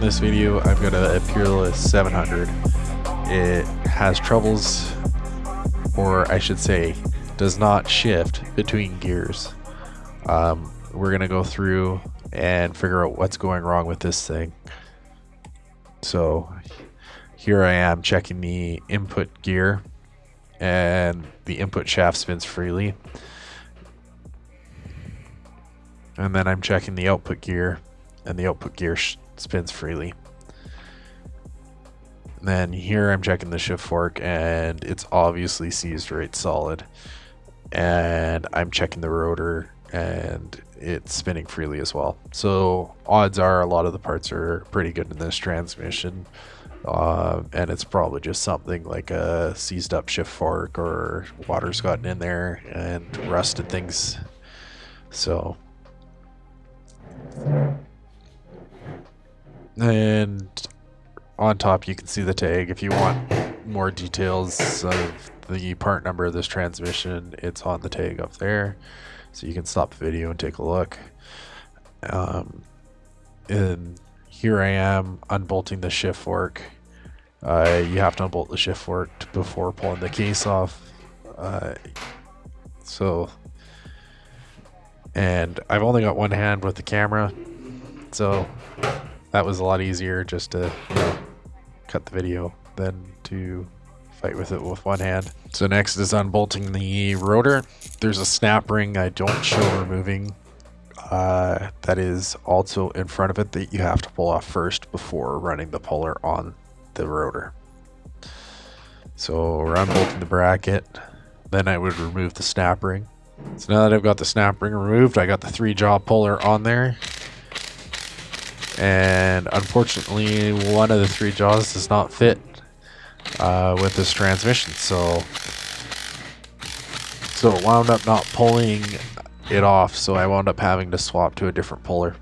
in this video, I've got a Peerless 700. It has troubles, or I should say, does not shift between gears. We're going to go through and figure out what's going wrong with this thing. So here I am checking the input gear, and the input shaft spins freely. And then I'm checking the output gear, and the output gear spins freely. And then here I'm checking the shift fork, and it's obviously seized right solid. And I'm checking the rotor, and it's spinning freely as well. So odds are a lot of the parts are pretty good in this transmission. And it's probably just something like a seized up shift fork, or water's gotten in there and rusted things. So, and on top you can see the tag. If you want more details of the part number of this transmission, it's on the tag up there, so you can stop the video and take a look. And here I am unbolting the shift fork. You have to unbolt the shift fork before pulling the case off. And I've only got one hand with the camera, so that was a lot easier just to, cut the video than to fight with it with one hand. So next is unbolting the rotor. There's a snap ring I don't show removing that is also in front of it that you have to pull off first before running the puller on the rotor. So we're unbolting the bracket, then I would remove the snap ring. So now that I've got the snap ring removed, I got the 3-jaw puller on there. And unfortunately, one of the 3 jaws does not fit with this transmission. So it wound up not pulling it off. So I wound up having to swap to a different puller.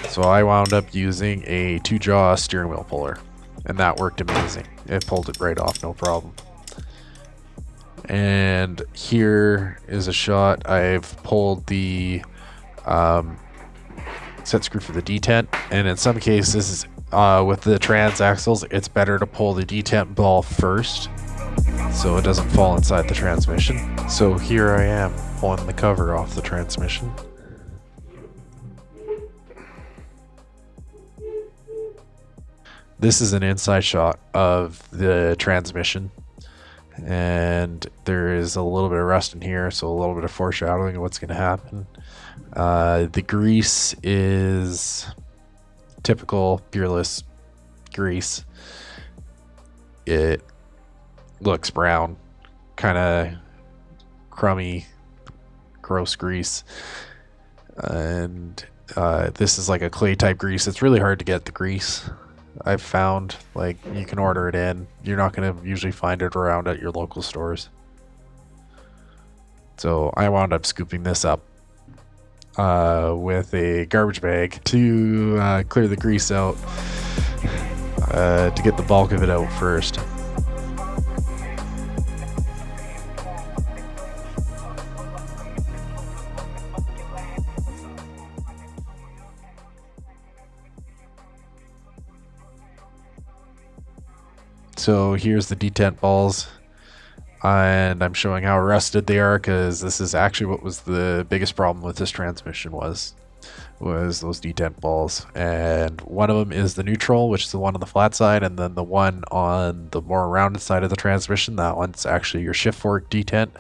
So I wound up using a 2-jaw steering wheel puller. And that worked amazing. It pulled it right off, no problem. And here is a shot. I've pulled the set screw for the detent, and in some cases with the transaxles, it's better to pull the detent ball first so it doesn't fall inside the transmission. So here I am pulling the cover off the transmission. This is an inside shot of the transmission, and there is a little bit of rust in here, so a little bit of foreshadowing of what's going to happen. The grease is typical Peerless grease. It looks brown, kind of crummy, gross grease. And this is like a clay type grease. It's really hard to get the grease. I've found, like, you can order it in. You're not going to usually find it around at your local stores. So I wound up scooping this up with a garbage bag to clear the grease out, to get the bulk of it out first. So here's the detent balls, and I'm showing how rusted they are, because this is actually what was the biggest problem with this transmission was those detent balls. And one of them is the neutral, which is the one on the flat side, and then the one on the more rounded side of the transmission, that one's actually your shift fork detent.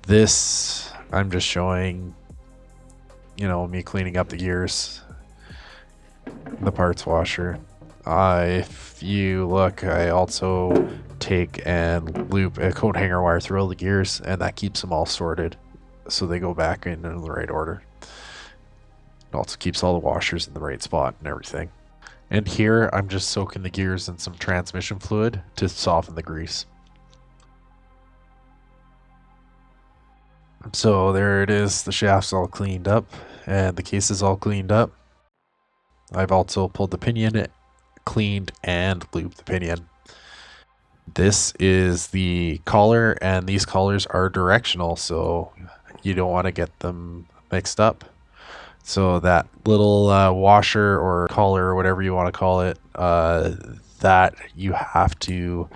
This I'm just showing, me cleaning up the gears, the parts washer. If you look, I also take and loop a coat hanger wire through all the gears, and that keeps them all sorted so they go back in the right order. It also keeps all the washers in the right spot and everything. And here I'm just soaking the gears in some transmission fluid to soften the grease. So there it is, the shaft's all cleaned up and the case is all cleaned up. I've also pulled the pinion, cleaned and looped the pinion. This is the collar, and these collars are directional, so you don't want to get them mixed up. So that little washer or collar or whatever you want to call it, that you have to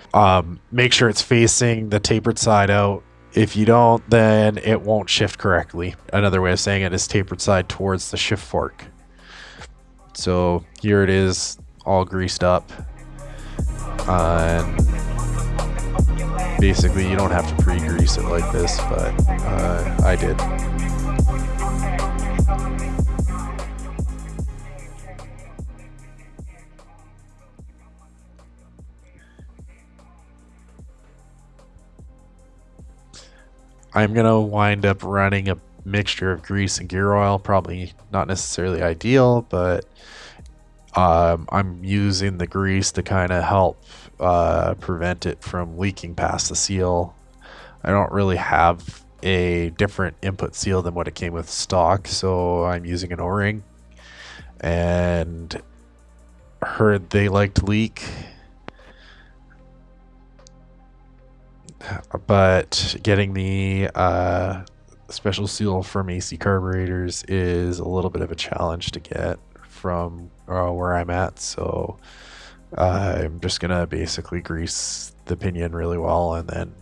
make sure it's facing the tapered side out. If you don't, then it won't shift correctly. Another way of saying it is tapered side towards the shift fork. So here it is, all greased up. And basically you don't have to pre-grease it like this, but I did. I'm gonna wind up running a mixture of grease and gear oil, probably not necessarily ideal, but I'm using the grease to kind of help prevent it from leaking past the seal. I don't really have a different input seal than what it came with stock, so I'm using an O-ring, and heard they like to leak, but getting the special seal from AC carburetors is a little bit of a challenge to get from where I'm at, so I'm just gonna basically grease the pinion really well and then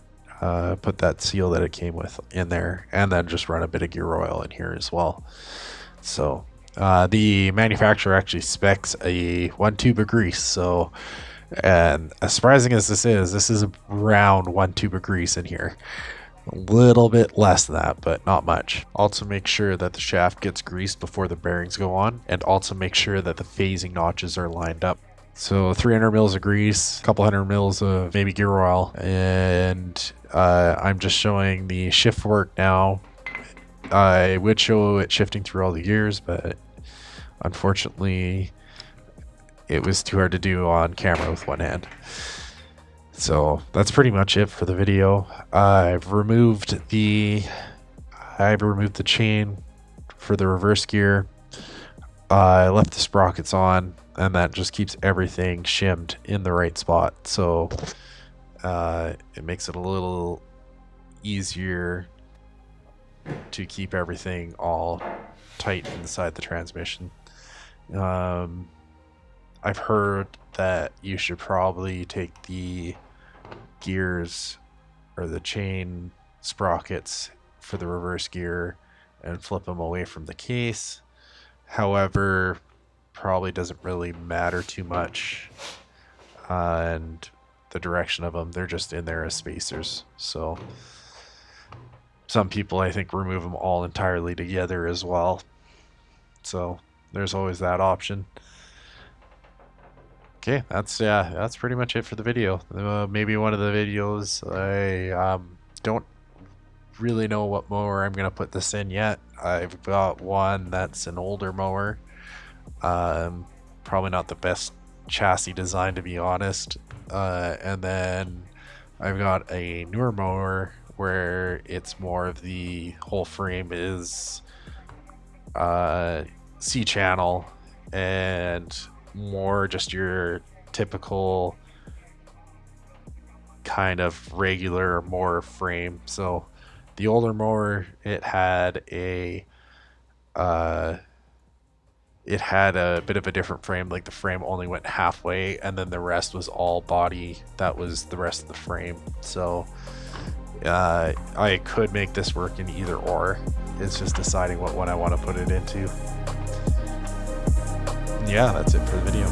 put that seal that it came with in there, and then just run a bit of gear oil in here as well. So the manufacturer actually specs a 1 tube of grease, so, and as surprising as this is around 1 tube of grease in here. A little bit less than that, but not much. Also make sure that the shaft gets greased before the bearings go on, and also make sure that the phasing notches are lined up. So 300 mils of grease, a couple hundred mils of maybe gear oil, and I'm just showing the shift work now. I would show it shifting through all the gears, but unfortunately it was too hard to do on camera with one hand. So that's pretty much it for the video. I've removed the chain for the reverse gear. I left the sprockets on, and that just keeps everything shimmed in the right spot. So it makes it a little easier to keep everything all tight inside the transmission. I've heard that you should probably take the gears or the chain sprockets for the reverse gear and flip them away from the case. However, probably doesn't really matter too much, and the direction of them, they're just in there as spacers. So some people, I think, remove them all entirely together as well. So there's always that option. Okay, that's pretty much it for the video. Maybe one of the videos, I don't really know what mower I'm gonna put this in yet. I've got one that's an older mower, probably not the best chassis design, to be honest, and then I've got a newer mower where it's more of the whole frame is C-channel and more just your typical kind of regular mower frame. So the older mower, it had a bit of a different frame. Like the frame only went halfway, and then the rest was all body. That was the rest of the frame. So I could make this work in either or. It's just deciding what one I want to put it into. Yeah, that's it for the video.